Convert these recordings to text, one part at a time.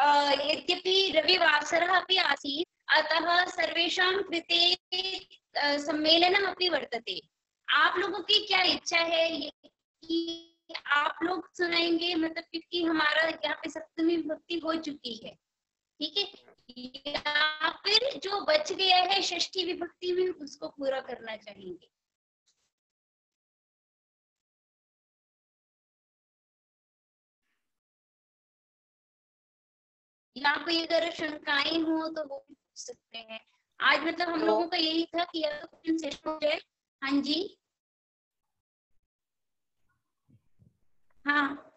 यद्यपि रविवासरः अपि आसीत्, अतः सर्वेषां कृते सम्मेलनम् अपि वर्तते। आप लोगों की क्या इच्छा है कि आप लोग सुनाएंगे, मतलब क्योंकि हमारा यहाँ पे सप्तमी विभक्ति हो चुकी है, ठीक है, या फिर जो बच गया है षष्ठी विभक्ति में उसको पूरा करना चाहेंगे? या कोई अगर शंकाएं हो तो वो भी पूछ सकते हैं। आज मतलब हम लोगों का यही था कि या तो सेशन हो जाए। हाँ जी, हाँ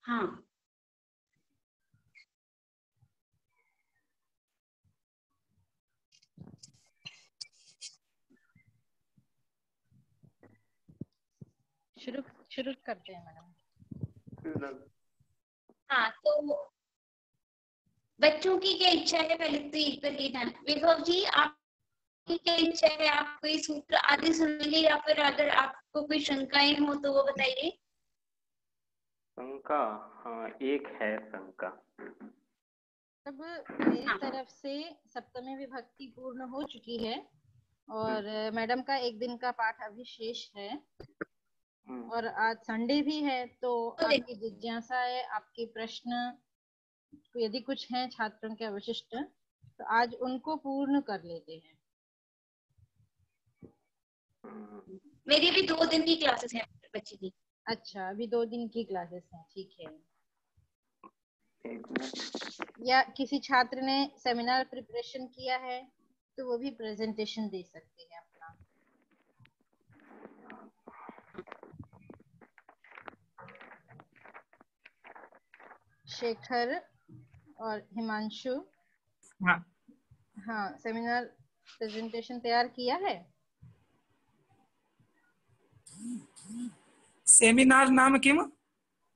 हाँ शुरू शुरू करते हैं मैडम। हाँ, तो बच्चों की क्या इच्छा है पहले तो एक बार ये जान। विभव जी, आपकी क्या इच्छा है? आप कोई सूत्र आदि सुनेंगे या फिर अगर आपको कोई शंकाएं हो तो वो बताइए। शंका, हाँ एक है शंका। अब मेरी तरफ से सप्तमी विभक्ति पूर्ण हो चुकी है और मैडम का एक दिन का पाठ अभी शेष है और आज संडे भी है, तो आपकी जिज्ञासा है, आपके प्रश्न यदि कुछ हैं छात्रों के अवशिष्ट, तो आज उनको पूर्ण कर लेते हैं। मेरी भी 2 दिन की क्लासेस हैं बच्चे की। अच्छा, अभी 2 दिन की क्लासेस हैं, ठीक है। या किसी छात्र ने सेमिनार प्रिपरेशन किया है तो वो भी प्रेजेंटेशन दे सकते हैं अपना। शेखर और हिमांशु, हाँ सेमिनार प्रेजेंटेशन तैयार किया है। सेमिनार नाम किम?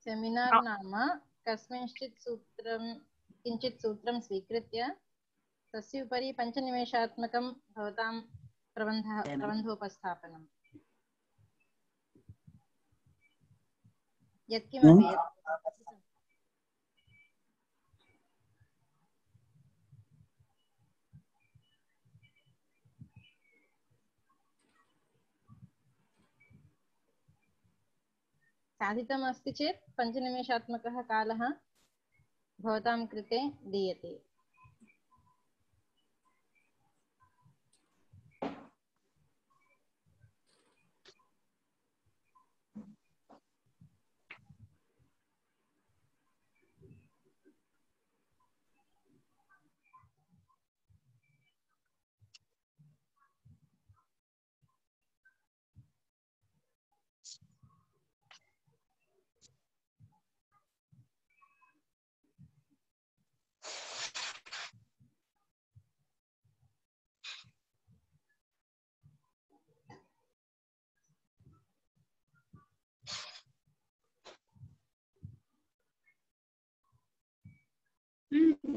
सेमिनार नाम कस्मिंश्चित् सूत्रं किञ्चित् सूत्रं स्वीकृत्य तस्य उपरि 5 निमेषात्मकं भवतां प्रबन्धोपस्थापनम्। यत्किमपि साधितम् अस्ति चेत् 5 निमेषात्मकः कालः भवतां कृते दीयते।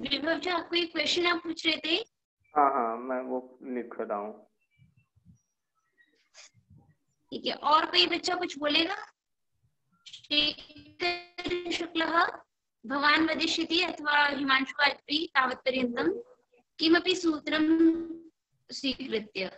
विभव जी, आपको एक क्वेश्चन आप पूछ रहे थे? हाँ हाँ, मैं वो लिख रहा हूँ। ठीक है, और कोई बच्चा कुछ बोलेगा? शेखर शुक्लः भवान् वदिष्यति अथवा हिमांशु वाजपेयी तावत्पर्यन्तं किमपि सूत्रं स्वीकृत्य।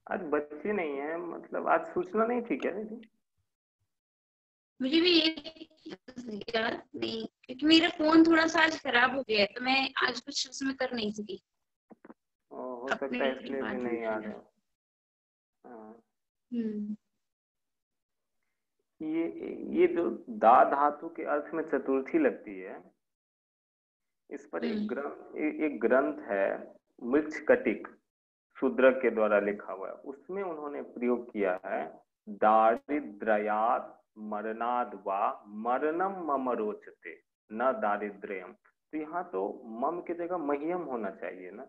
आज बच्चे नहीं है, मतलब आज सूचना नहीं थी क्या दीदी? मुझे भी ये याद नहीं, क्योंकि मेरा फोन थोड़ा सा आज खराब हो गया है, तो मैं आज कुछ उसमें कर नहीं सकी। हो सकता है इसलिए भी नहीं याद है। हाँ। ये जो दा धातु के अर्थ में चतुर्थी लगती है, इस पर एक ग्रंथ है मृच्छकटिक, शूद्रक के द्वारा लिखा हुआ है। उसमें उन्होंने प्रयोग किया है दारिद्र्यात् मरणाद वा मरणम मम रोचते न दारिद्र्यम। तो यहाँ तो मम की जगह मह्यम होना चाहिए ना।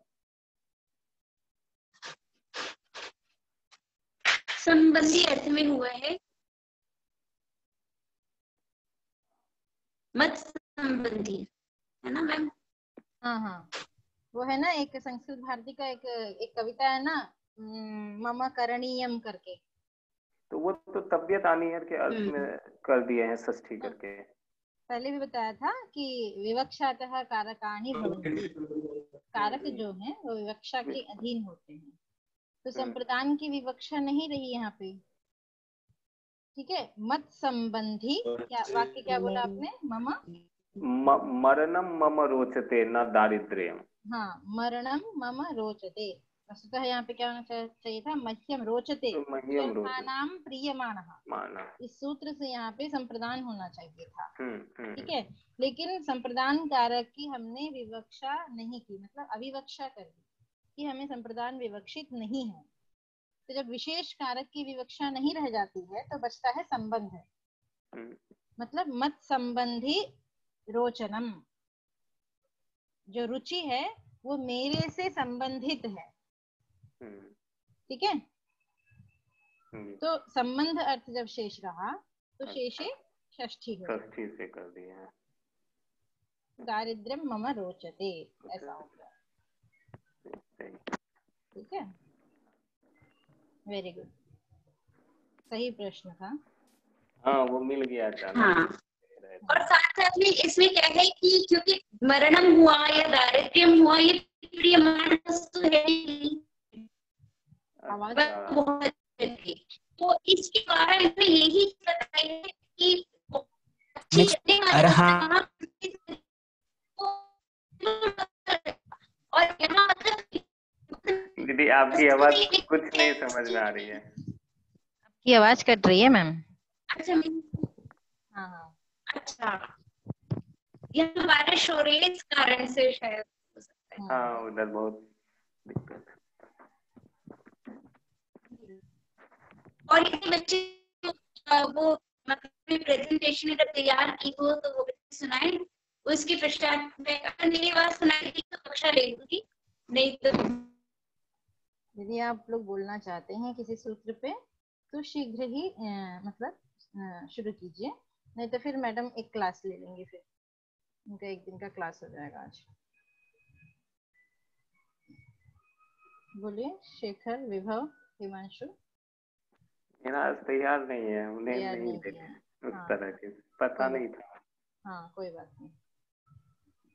संबंधी अर्थ में हुआ है, मत संबंधी, है ना मैम? हाँ हाँ, वो है ना, एक संस्कृत भारती का एक कविता है ना, मम करणीयम करके। तो वो तो तबियत आनियर के अर्थ में कर दिए हैं षष्ठी करके। पहले भी बताया था कि विवक्षातः कारकाणि भवन्ति, कारक जो है वो विवक्षा के अधीन होते हैं। तो संप्रदान की विवक्षा नहीं रही यहाँ पे, ठीक है। मत संबंधी, क्या वाक्य क्या बोला आपने? मरणम मम रोचते न दारिद्र्यम। हाँ, मरणम मम रोचते। वस्तुतः यहाँ पे क्या होना चाहिए था? मह्यम रोचते, नाम प्रियमाणः। इस सूत्र से यहाँ पे संप्रदान होना चाहिए था, ठीक है। लेकिन संप्रदान कारक की हमने विवक्षा नहीं की, मतलब अविवक्षा कर दी कि हमें संप्रदान विवक्षित नहीं है। तो जब विशेष कारक की विवक्षा नहीं रह जाती है तो बचता है संबंध है। मतलब मत संबंधी रोचनम, जो रुचि है वो मेरे से संबंधित है, ठीक है। तो संबंध अर्थ जब शेष रहा तो शेषे षष्ठी हो, षष्ठी से कर दिया है। दारिद्र्यम मम रोचते, ऐसा हो गया, ठीक है। वेरी गुड, सही प्रश्न था। हाँ, वो मिल गया था। हाँ, और साथ साथ में इसमें क्या है कि क्योंकि मरणम हुआ या दारिद्र्यम हुआ, ये प्रियमान वस्तु है, बहुत है। तो इसके कारण इसमें यही बताया है कि और यहाँ मतलब दीदी आपकी आवाज कुछ नहीं समझ में आ रही है। आपकी आवाज कट रही है मैम। अच्छा, हाँ हाँ, अच्छा, यहाँ बारिश हो रही है, इस कारण से शायद हो सकता है। हाँ, उधर बहुत दिक्कत। और ये बच्चे वो मतलब प्रेजेंटेशन जब तैयार की हो तो वो सुनाए, उसके पश्चात में अगर मेरी आवाज सुनाई दी तो कक्षा ले लूंगी, नहीं तो यदि आप लोग बोलना चाहते हैं किसी सूत्र पे तो शीघ्र ही मतलब शुरू कीजिए, नहीं तो फिर मैडम एक क्लास ले लेंगे, फिर उनका एक दिन का क्लास हो जाएगा आज। बोलिए शेखर, विभव, हिमांशु। मेरा आज तैयार नहीं है, उन्हें नहीं देखे उस तरह के, पता नहीं था। हाँ, कोई बात नहीं।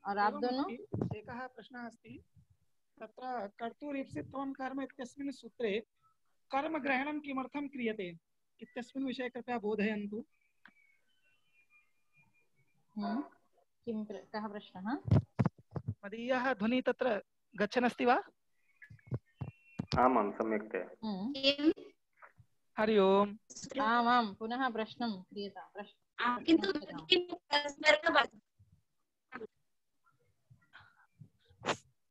और आप दोनों? एकः प्रश्नः अस्ति, तत्र कर्तुरीप्सित्वं कर्म इत्यस्मिन् सूत्रे कर्मग्रहणं किमर्थं क्रियते इत्यस्मिन् विषये कृपया बोधयन्तु। किं कः प्रश्नः? मदीयः ध्वनिः तत्र गच्छन् अस्ति वा? आमां, सम्यक्तया। हरि ओम्। आमां, पुनः प्रश्नं क्रियताम्। किन्तु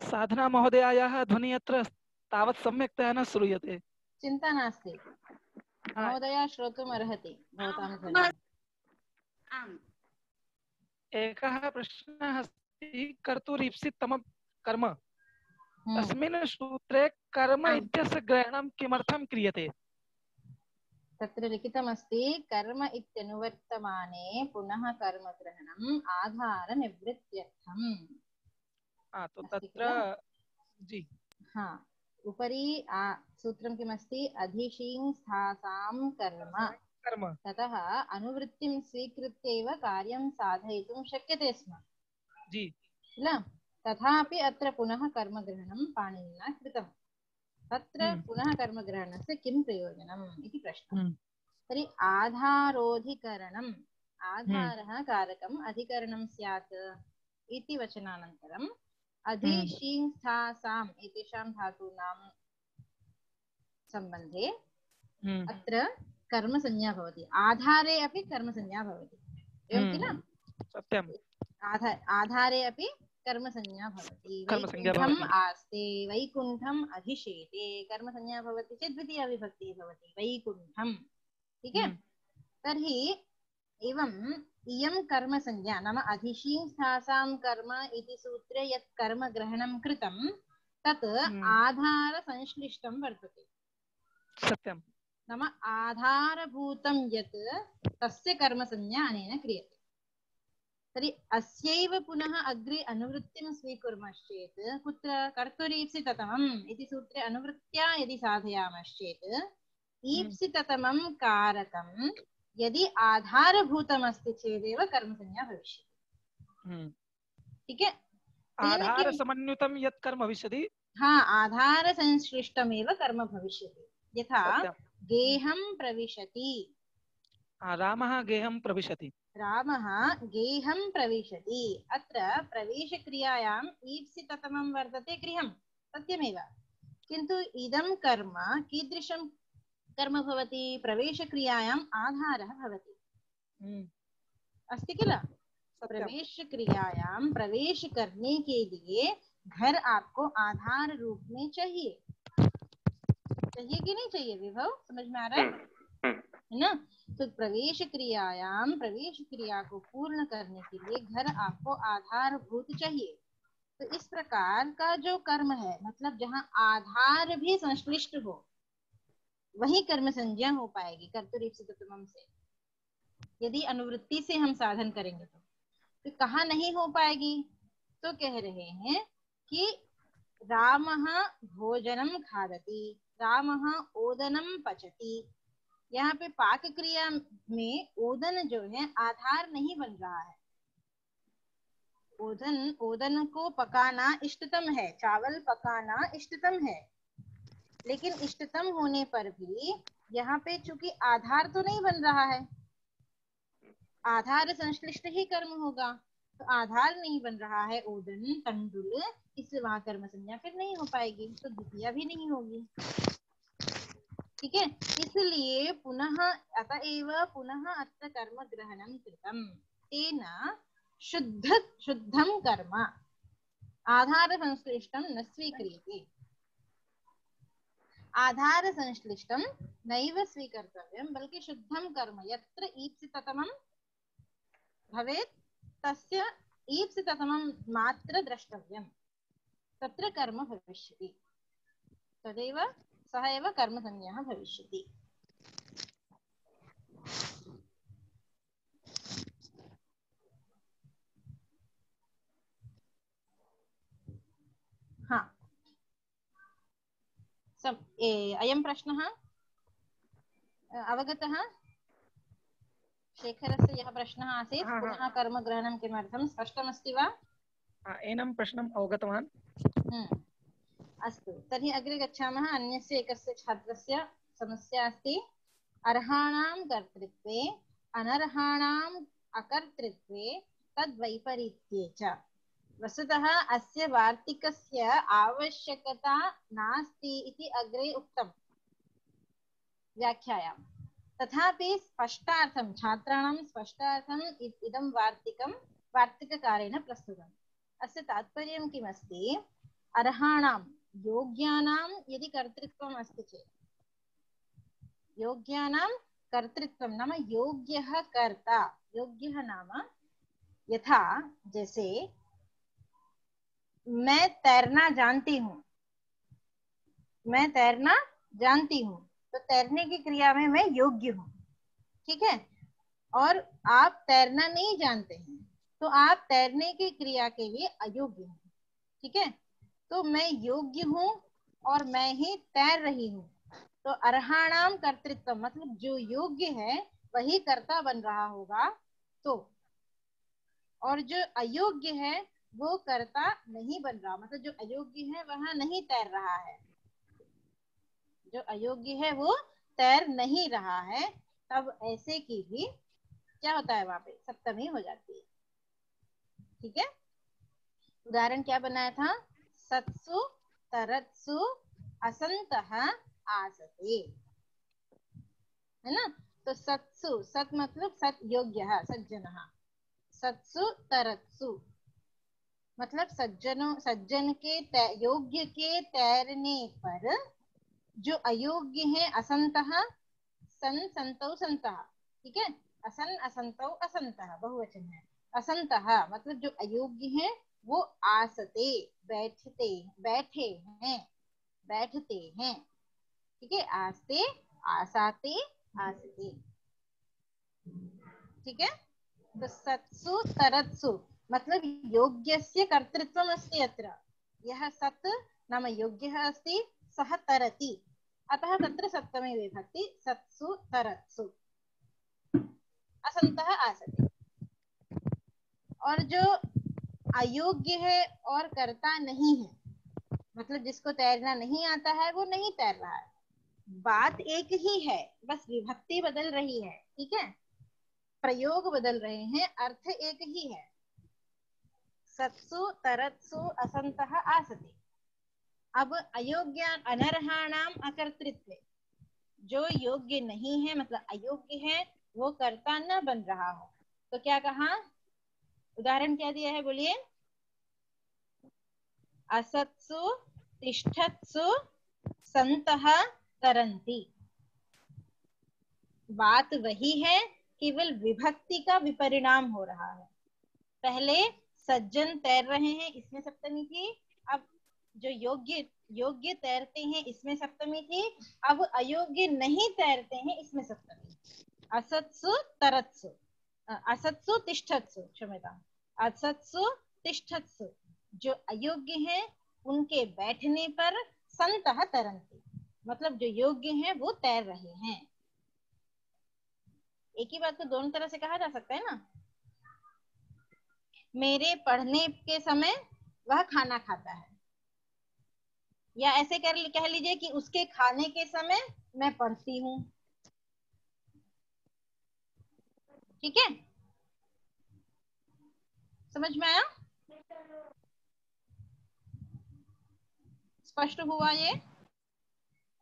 साधना महोदयायाः ध्वनिः अत्र तावत् सम्यक्तया न श्रूयते। चिन्ता नास्ति, महोदया श्रोतुम् अर्हति भवतां ध्वनिः। एकः प्रश्नः अस्ति, कर्तुरीप्सितमं कर्म अस्मिन् सूत्रे कर्म इत्यस्य ग्रहणं किमर्थं क्रियते? तत्र लिखितमस्ति कर्म इत्यनुवर्तमाने पुनः कर्मग्रहणम् आधारनिवृत्त्यर्थम्। तो तत्र जी हाँ, उपरि सूत्रं किमस्ति? अधिशींस्थासां कर्म ततः अनुवृत्तिं स्वीकृत्य एव कार्यं साधयितुं शक्यते स्म जी किल? तथापि अत्र पुनः कर्मग्रहणं पाणिनिना कृतम्। तत्र पुनः कर्मग्रहणस्य किं प्रयोजनम् इति प्रश्नः। तर्हि आधारोधिकरणम्, आधारः कारकम्, अधिकरणं स्यात् इति वचनानन्तरम् अधिशींस्थासाम् एतेषां धातूनां सम्बन्धे अत्र कर्मसंज्ञा भवति, आधारे अपि कर्मसंज्ञा भवति, एवं किल? सत्यम्। आधारे अपि कर्मसंज्ञा भवति। वैकुण्ठम् आस्ते, वैकुण्ठम् अधिशेते, कर्मसंज्ञा भवति चेत् द्वितीया विभक्तिः भवति वैकुण्ठम्। ठीक है? तर्हि एवं इयं कर्मसंज्ञा नाम अधिशींस्थासां कर्म इति सूत्रे यत् कर्म ग्रहणं कृतं तत् आधारसंश्लिष्टं वर्तते। सत्यं। नाम आधारभूतं यत् तस्य कर्मसंज्ञा अनेन क्रियते। तर्हि अस्यैव पुनः अग्रे अनुवृत्तिं स्वीकुर्मश्चेत् कुत्र कर्तुरीप्सिततमम् इति सूत्रे अनुवृत्त्या यदि साधयामश्चेत् ईप्सिततमं कारकं यदि आधारभूतमस्ति चेदेव कर्मसंज्ञा भविष्यति। ठीक है? आधार समन्वितं यत् कर्म भविष्यति, हाँ, आधार संश्लिष्टमेव कर्म भविष्यति। यथा गेहं प्रविशति, रामः गेहं प्रविशति, रामः गेहं प्रविशति। अत्र प्रवेशक्रियायाम् ईप्सिततमं वर्तते गृहं, सत्यमेव। किन्तु इदं कर्म कीदृशं कर्म भवति? प्रवेशक्रियायाम् आधारः भवति, अस्ति किल? प्रवेश क्रियायाम प्रवेश करने के लिए घर आपको आधार रूप में चाहिए, चाहिए कि नहीं चाहिए विभव? समझ में आ रहा है ना? तो प्रवेश क्रियायाम प्रवेश क्रिया को पूर्ण करने के लिए घर आपको आधारभूत चाहिए। तो इस प्रकार का जो कर्म है, मतलब जहाँ आधार भी संश्लिष्ट हो, वही कर्म संज्ञा हो पाएगी कर्तुरीप्सिततमम् से। यदि अनुवृत्ति से हम साधन करेंगे तो कहाँ नहीं हो पाएगी? तो कह रहे हैं कि रामः भोजनम खादति, रामः ओदनम पचति। यहाँ पे पाक क्रिया में ओदन जो है आधार नहीं बन रहा है। ओदन को पकाना इष्टतम है, चावल पकाना इष्टतम है, लेकिन इष्टतम होने पर भी यहाँ पे चूंकि आधार तो नहीं बन रहा है, आधार संश्लिष्ट ही कर्म होगा, तो आधार नहीं बन रहा है ओदन तंडुल, इससे वहां कर्म संज्ञा फिर नहीं हो पाएगी, तो द्वितीया भी नहीं होगी। ठीक है? इसलिए पुनः अतएव पुनः अत्र कर्म ग्रहणं कृतम्, तेन शुद्धं कर्म आधार संश्लिष्टं न स्वीक्रियते। आधार संश्लिष्टं नैव स्वीकर्तव्यं, बल्कि शुद्धं कर्म यत्र ईप्सिततमं भवेत् तस्य ईप्सिततमं मात्र द्रष्टव्यं, तत्र कर्म भविष्यति, तदेव सः एव कर्मसंज्ञः भविष्यति। हाँ, अयं प्रश्नः अवगतः? शेखरस्य यः प्रश्नः आसीत् पुनः कर्मग्रहणं किमर्थं, स्पष्टमस्ति वा? एनं प्रश्नम् अवगतवान्। अस्तु, तर्हि अग्रे गच्छामः। अन्यस्य एकस्य छात्रस्य समस्या अस्ति अर्हाणां कर्तृत्वे अनर्हाणाम् अकर्तृत्वे तद्वैपरीत्ये च। वस्तुतः अस्य वार्तिकस्य आवश्यकता नास्ति इति अग्रे उक्तम् व्याख्यायां, तथापि स्पष्टार्थं छात्राणां स्पष्टार्थम् इदं वार्तिकं वार्तिककारेण प्रस्तुतम्। अस्य तात्पर्यं किमस्ति? अर्हाणां योग्यानां यदि कर्तृत्वम् अस्ति चेत्, योग्यानां कर्तृत्वं नाम योग्यः कर्ता, योग्यः नाम यथा जैसे मैं तैरना जानती हूँ, मैं तैरना जानती हूँ, तो तैरने की क्रिया में मैं योग्य हूँ, ठीक है। और आप तैरना नहीं जानते हैं तो आप तैरने की क्रिया के लिए अयोग्य हैं, ठीक है। तो मैं योग्य हूँ और मैं ही तैर रही हूँ। तो अर्हाणाम कर्तृत्व मतलब जो योग्य है वही कर्ता बन रहा होगा। तो और जो अयोग्य है वो कर्ता नहीं बन रहा, मतलब जो अयोग्य है वह नहीं तैर रहा है, जो अयोग्य है वो तैर नहीं रहा है। तब ऐसे की भी क्या होता है, वहां पे सप्तमी हो जाती है, ठीक है। उदाहरण क्या बनाया था, सत्सु तरत्सु असंतः आसते, है ना। तो सत्सु, सत मतलब सत योग्य सज्जन, सत्सु तरत्सु मतलब सज्जनों, सज्जन के योग्य के तैरने पर जो अयोग्य है असंतः, सन संतौ संतः, ठीक है। असन असंतौ असंतः बहुवचन है। असंतः मतलब जो अयोग्य है वो आसते बैठते, बैठे हैं, बैठते हैं, ठीक है। आस्ते आसाते आसते, ठीक है। तो सत्सु तरत्सु मतलब योग्यस्य कर्तृत्वम् अस्ति अत्र। यः सत् नाम योग्यः अस्ति, सः तरति, अतः तत्र सप्तमी विभक्ति सत्सु तरत्सु असंतः आसते। और जो अयोग्य है और कर्ता नहीं है, मतलब जिसको तैरना नहीं आता है वो नहीं तैर रहा है, बात एक ही है, बस विभक्ति बदल रही है, ठीक है। प्रयोग बदल रहे हैं, अर्थ एक ही है। सत्सु तरत्सु असंतः आसते। अब अयोग्य अनर्हाणाम अकर्तृत्व, जो योग्य नहीं है मतलब अयोग्य है वो कर्ता न बन रहा हो, तो क्या कहा, उदाहरण क्या दिया है बोलिए, असत्सु तिष्ठत्सु संतः तरन्ति। बात वही है, केवल विभक्ति का विपरिणाम हो रहा है। पहले सज्जन तैर रहे हैं, इसमें सप्तमी थी। अब जो योग्य योग्य तैरते हैं इसमें सप्तमी थी। अब अयोग्य नहीं तैरते हैं इसमें सप्तमी। असत्सु तरत्सु, असत्सु तिष्ठत्सु, क्षम्यता, असत्सु तिष्ठत्सु जो अयोग्य हैं उनके बैठने पर संतः तरन्ति मतलब जो योग्य हैं वो तैर रहे हैं। एक ही बात को दोनों तरह से कहा जा सकता है ना। मेरे पढ़ने के समय वह खाना खाता है, या ऐसे कह लीजिए कि उसके खाने के समय मैं पढ़ती हूँ, ठीक है। समझ में आया, स्पष्ट हुआ ये।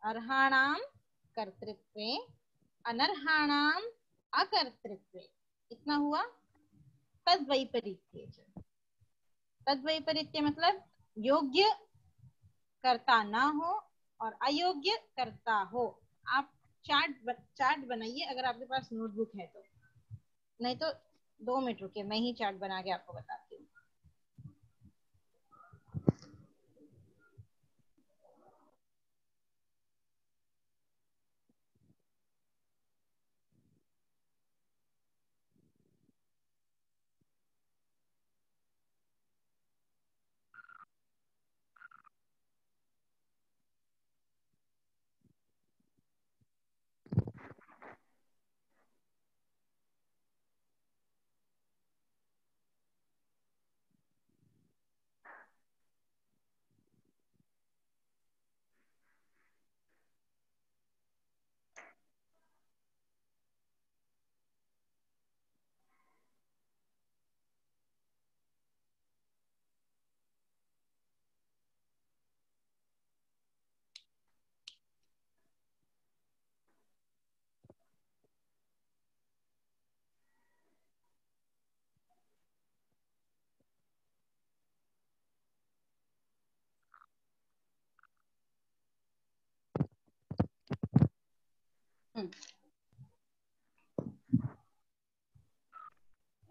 अर्हाणाम कर्तृत्वे अनर्हाणाम अकर्तृत्वे, इतना हुआ। तद्वैपरीत्य, तद्वैपरीत्य मतलब योग्य कर्ता ना हो और अयोग्य कर्ता हो। आप चार्ट बनाइए अगर आपके पास नोटबुक है तो, नहीं तो 2 मिनट रुकिए, मैं ही चार्ट बना के आपको बताती हूँ।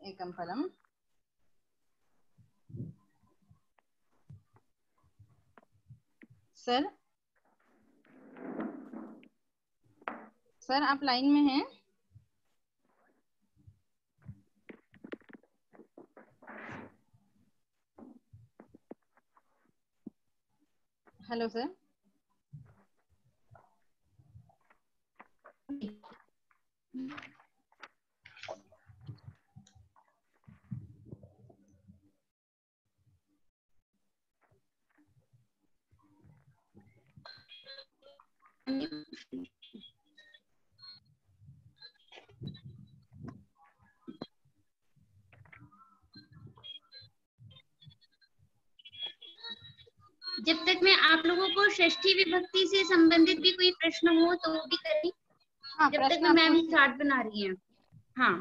एकं फलम् सर, सर आप लाइन में हैं? Hello sir. जब तक मैं आप लोगों को षष्ठी विभक्ति से संबंधित भी कोई प्रश्न हो तो वो भी करें। हाँ, जब तक प्रश्न मैं आप मैम पूछ लीजिए। चार्ट बना रही हैं। हाँ,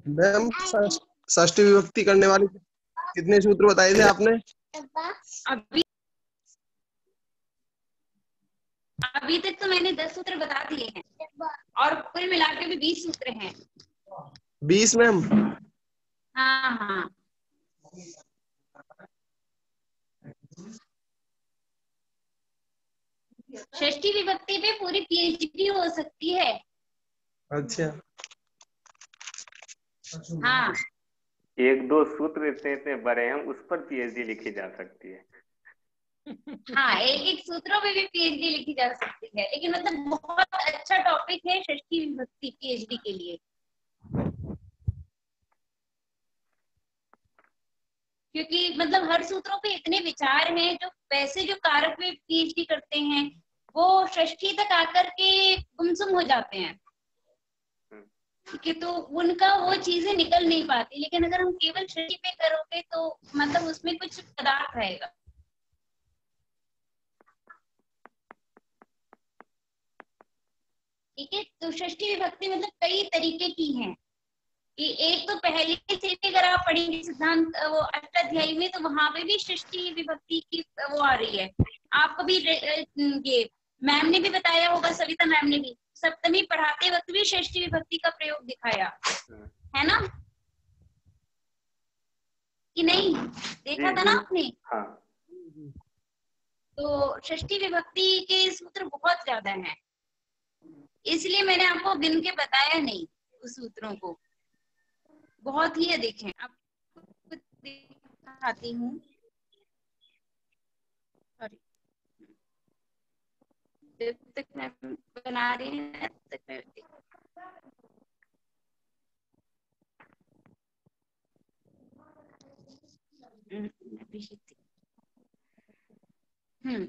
मैम षष्ठी विभक्ति करने वाले कितने सूत्र बताए थे आपने? अभी अभी तक तो मैंने 10 सूत्र बता दिए हैं और कुल मिला के भी 20 सूत्र हैं। 20 मैम? हाँ हाँ, षष्ठी विभक्ति पे पूरी पीएचडी हो सकती है। अच्छा। हाँ, एक दो सूत्र इतने इतने बड़े हैं, उस पर पीएचडी लिखी जा सकती है। हाँ, एक एक सूत्रों पे भी पीएचडी लिखी जा सकती है, लेकिन मतलब बहुत अच्छा टॉपिक है षष्ठी विभक्ति पीएचडी के लिए, क्योंकि मतलब हर सूत्रों पे इतने विचार हैं। जो वैसे जो कारक पे पीएचडी करते हैं वो षष्ठी तक आकर के गुमसुम हो जाते हैं, कि तो उनका वो चीजें निकल नहीं पाती। लेकिन अगर हम केवल षष्ठी पे करोगे तो मतलब उसमें कुछ पदार्थ रहेगा। ठीक है, तो षष्ठी विभक्ति मतलब कई तरीके की हैं। कि एक तो पहले से भी अगर आप पढ़ेंगे सिद्धांत वो अष्टाध्यायी में, तो वहां पे भी षष्ठी विभक्ति की वो आ रही है। आपको भी ये मैम ने भी बताया होगा, सविता मैम ने भी सप्तमी पढ़ाते वक्त भी षष्ठी विभक्ति का प्रयोग दिखाया है ना, कि नहीं? देखा था ना आपने? हाँ। तो षष्ठी विभक्ति के सूत्र बहुत ज्यादा हैं, इसलिए मैंने आपको गिन के बताया नहीं उस सूत्रों को। बहुत ही अधिक हैं, आपको दिखाती हूँ। जब तक मैं बना रही हूँ तब तक मैं हम्म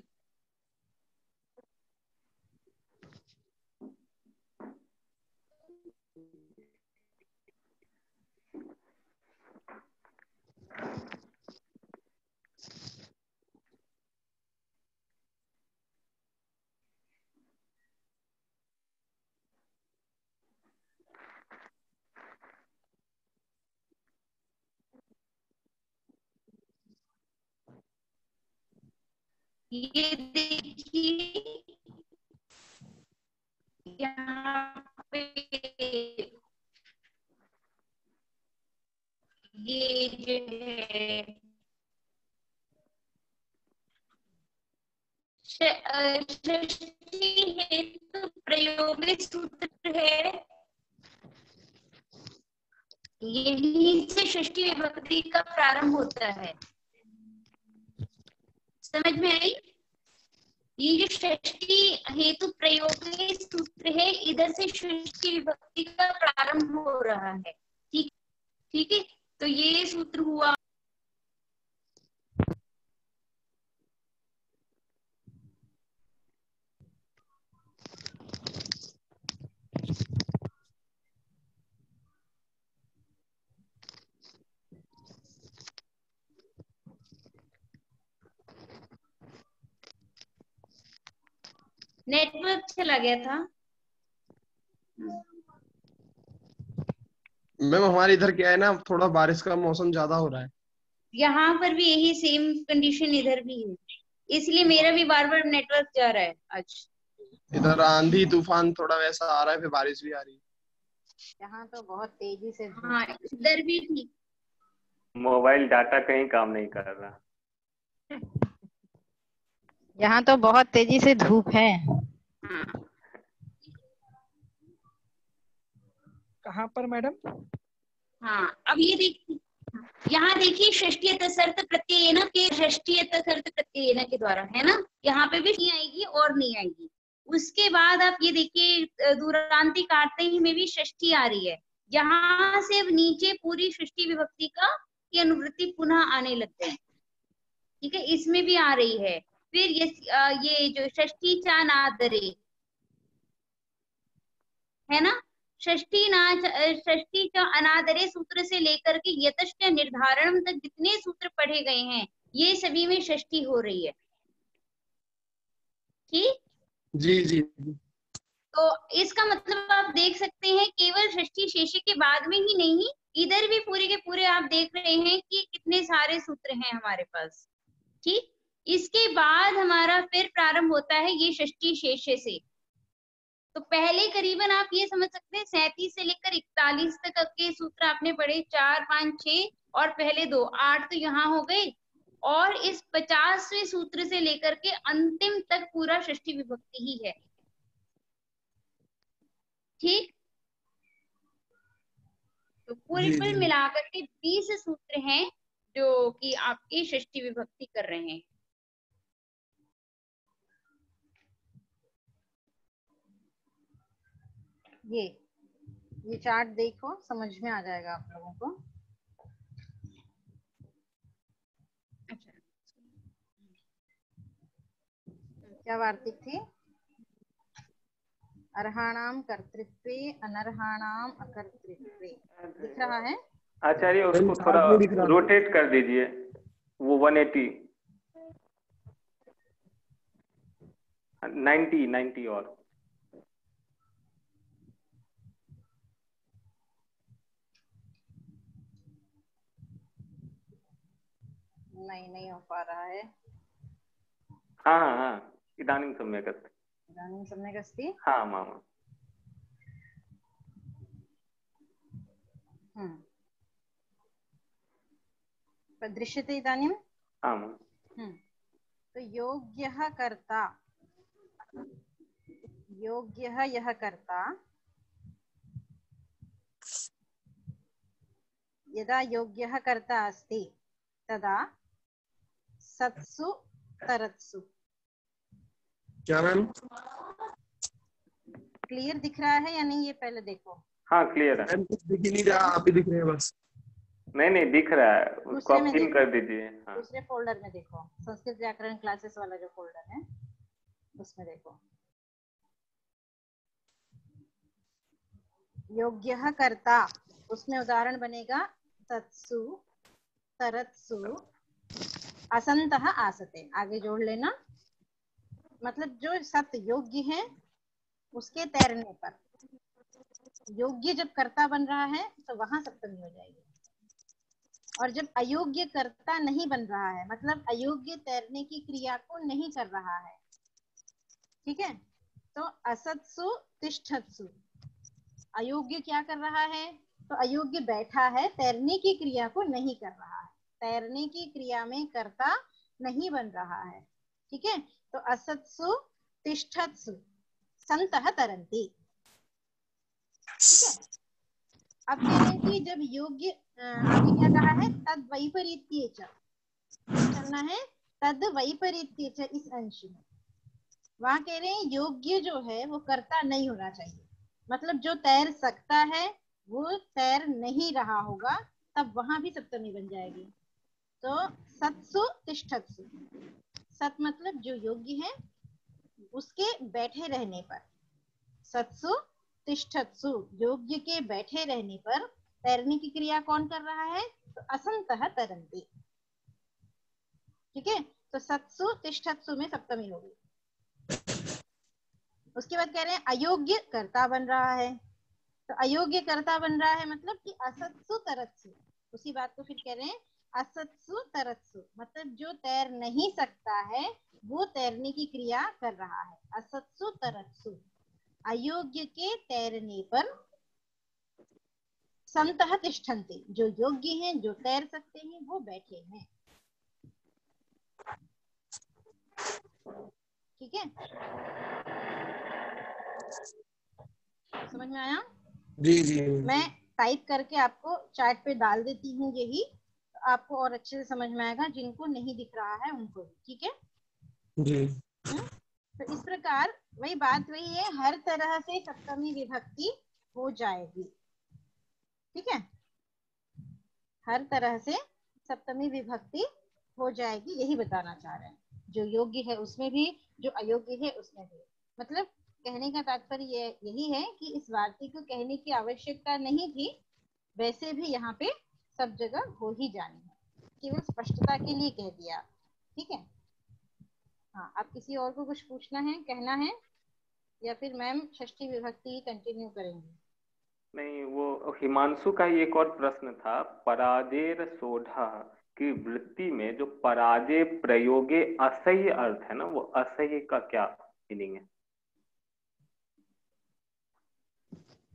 ये देखिए यहाँ पे ये जो है षष्ठी हेतु प्रयोगी सूत्र है। यहीं से षष्ठी विभक्ति का प्रारंभ होता है। समझ में आई? ये जो षष्ठी हेतु प्रयोगी सूत्र है, इधर से षष्ठी विभक्ति का प्रारंभ हो रहा है। ठीक ठीक है, तो ये सूत्र हुआ। नेटवर्क चला गया था मैम। हमारे इधर क्या है ना, थोड़ा बारिश का मौसम ज्यादा हो रहा है। यहाँ पर भी यही सेम कंडीशन इधर भी है, इसलिए मेरा भी बार बार नेटवर्क जा रहा है आज। इधर आंधी तूफान थोड़ा वैसा आ रहा है, फिर बारिश भी आ रही है। यहाँ तो बहुत तेजी से धूप हाँ, है। इधर भी ठीक। मोबाइल डाटा कहीं काम नहीं कर रहा। यहाँ तो बहुत तेजी से धूप है। हाँ, कहाँ पर मैडम? हाँ, अब ये देखिए, यहाँ देखिए षष्ठीय तसर्थ प्रत्ययन के षष्ठीय तसर्थ प्रत्ययन के द्वारा, है ना, यहाँ पे भी नहीं आएगी और नहीं आएगी। उसके बाद आप ये देखिए दूरांती काटते ही में भी षष्ठी आ रही है। यहाँ से अब नीचे पूरी षष्ठी विभक्ति का की अनुवृत्ति पुनः आने लग गई। ठीक है, इसमें भी आ रही है। फिर ये जो षष्ठी चा नादरे है ना, षष्ठी च अनादरे सूत्र से लेकर के यतश्च निर्धारण तक जितने सूत्र पढ़े गए हैं, ये सभी में षष्ठी हो रही है। ठीक, जी जी। तो इसका मतलब आप देख सकते हैं केवल षष्ठी शेषे के बाद में ही नहीं, इधर भी पूरे के पूरे आप देख रहे हैं कि कितने सारे सूत्र हैं हमारे पास। ठीक, इसके बाद हमारा फिर प्रारंभ होता है ये षष्ठी शेषे से। तो पहले करीबन आप ये समझ सकते हैं 37 से लेकर 41 तक के सूत्र आपने पढ़े, 4, 5, 6 और पहले 2, 8 तो यहाँ हो गए। और इस 50वें सूत्र से लेकर के अंतिम तक पूरा षष्ठी विभक्ति ही है। ठीक, तो पूरी जी कुल जी। मिलाकर के 20 सूत्र हैं जो कि आपकी षष्ठी विभक्ति कर रहे हैं। ये चार्ट देखो, समझ में आ जाएगा आप लोगों को। अच्छा, क्या वार्तिक थी? अर्हाणाम कर्तृत्वे अनर्हाणाम अकर्तृत्वे, दिख रहा है? आचार्य उसको थोड़ा रोटेट कर दीजिए, वो 180 90 और नहीं हो पा रहा है। हाँ हाँ हाँ, इदानीं सम्यक् अस्ति। इदानीं सम्यक् अस्ति। हाँ मामा। दृश्यते इदानीं? आम्। तो योग्यः कर्ता, योग्यः यः कर्ता, यदा योग्यः कर्ता अस्ति तदा सत्सु तरत्सु। क्या मैम? क्लियर दिख रहा है या नहीं, ये पहले देखो। हाँ क्लियर है। मैम कुछ दिख ही नहीं रहा, आप ही दिख रहे हैं बस। नहीं दिख रहा है, उसको आप पिन कर दीजिए। हाँ। दूसरे फोल्डर में देखो, संस्कृत व्याकरण क्लासेस वाला जो फोल्डर है उसमें देखो। योग्यः कर्ता, उसमें उदाहरण बनेगा तत्सु तरत्सु असंतः आसते, आगे जोड़ लेना। मतलब जो सत योग्य है उसके तैरने पर, योग्य जब कर्ता बन रहा है तो वहां सप्तमी हो जाएगी। और जब अयोग्य कर्ता नहीं बन रहा है, मतलब अयोग्य तैरने की क्रिया को नहीं कर रहा है, ठीक है, तो असत्सु तिष्ठत्सु, अयोग्य क्या कर रहा है? तो अयोग्य बैठा है, तैरने की क्रिया को नहीं कर रहा है, तैरने की क्रिया में कर्ता नहीं बन रहा है। ठीक है, तो असत्सु तिष्ठत्सु संतः तरन्ति। ठीक है, अब कह रहे हैं कि जब योग्य, आगे क्या कहा है? तद वैपरीत्ये च, करना है तद वैपरीत्ये च, इस अंश में वहां कह रहे हैं योग्य जो है वो कर्ता नहीं होना चाहिए, मतलब जो तैर सकता है वो तैर नहीं रहा होगा, तब वहां भी सप्तमी बन जाएगी। तो सत्सु तिष्ठत्सु, सत मतलब जो योग्य है उसके बैठे रहने पर, सत्सु तिष्ठत्सु, योग्य के बैठे रहने पर तैरने की क्रिया कौन कर रहा है? तो असंतः तरन्ति। ठीक है, तो सत्सु तिष्ठत्सु में सप्तमी होगी। उसके बाद कह रहे हैं अयोग्य कर्ता बन रहा है, तो अयोग्य कर्ता बन रहा है मतलब कि असत्सु तरत्सु, उसी बात को फिर कह रहे हैं असत्सु तरत्सु, मतलब जो तैर नहीं सकता है वो तैरने की क्रिया कर रहा है। असत्सु तरत्सु, अयोग्य के तैरने पर संतः तिष्ठन्ति, जो योग्य हैं, जो तैर सकते हैं, वो बैठे हैं। ठीक है, समझ में आया? जी जी मैं टाइप करके आपको चार्ट पे डाल देती हूँ, यही तो आपको और अच्छे से समझ में आएगा, जिनको नहीं दिख रहा है उनको भी। ठीक है जी। तो इस प्रकार वही बात वही है, हर तरह से सप्तमी विभक्ति हो जाएगी। ठीक है, हर तरह से सप्तमी विभक्ति हो जाएगी, यही बताना चाह रहे हैं। जो योग्य है उसमें भी, जो अयोग्य है उसमें भी। मतलब कहने का तात्पर्य यही है कि इस वार्तिक को कहने की आवश्यकता नहीं थी, वैसे भी यहाँ पे सब जगह हो ही जानी है, केवल स्पष्टता के लिए कह दिया। ठीक है, हाँ, आप किसी और को कुछ पूछना है, कहना है, या फिर मैम षष्ठी विभक्ति कंटिन्यू करेंगे? नहीं, वो हिमांशु का ही एक और प्रश्न था। पराजेर सोढ़ा की वृत्ति में जो पराजय प्रयोगे असह्य अर्थ है ना, वो असह्य का क्या मीनिंग है?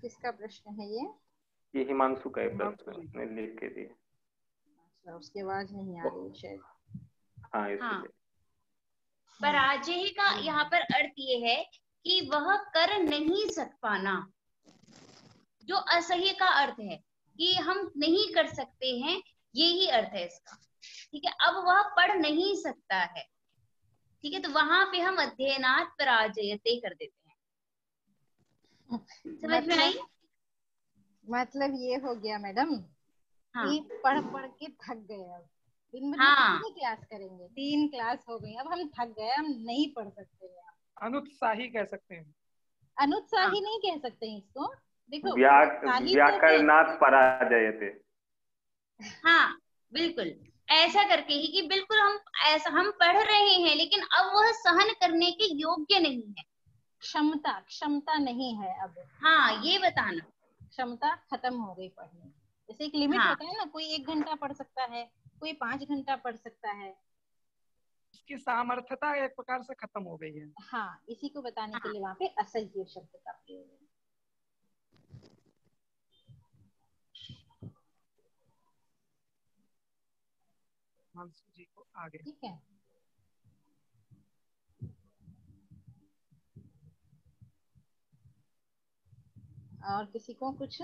किसका प्रश्न है ये? ये हिमांशु का ही हिमांशु प्रश्न जी। उसने लिख के दिया। अच्छा, उसकी आवाज नहीं आ रही शायद। हाँ, हाँ, इसलिए। पराजय का यहाँ पर अर्थ ये है कि वह कर नहीं सक पाना, जो असह्य का अर्थ है कि हम नहीं कर सकते हैं, यही अर्थ है इसका। ठीक है, अब वह पढ़ नहीं सकता है। ठीक है, तो वहां पे हम अध्ययनात् पराजयते कर देते हैं। समझ में आई? मतलब ये हो गया मैडम हाँ कि पढ़ पढ़ के थक गए, अब दिन भर में हाँ, कितनी क्लास करेंगे, 3 क्लास हो गई, अब हम थक गए, हम नहीं पढ़ सकते हैं। अनुत्साही कह सकते हैं। अनुत्साही हाँ नहीं कह सकते हैं इसको। देखो, उत्साही तो है। व्याकरणात् पराजयते। हाँ, बिल्कुल ऐसा करके ही कि बिल्कुल हम ऐसा हम पढ़ रहे हैं, लेकिन अब वह सहन करने के योग्य नहीं है। क्षमता नहीं है अब। हाँ, ये बताना। क्षमता खत्म हो गई पढ़ने की। जैसे एक लिमिट हाँ होता है ना, कोई 1 घंटा पढ़ सकता है, कोई 5 घंटा पढ़ सकता है। उसकी सामर्थ्यता एक प्रकार से खत्म हो गई है। हाँ, इसी को बताने के हाँ, लिए वहां पे असह्य शब्द का प्रयोग है। हिमांशु जी को आगे। ठीक है, और किसी को कुछ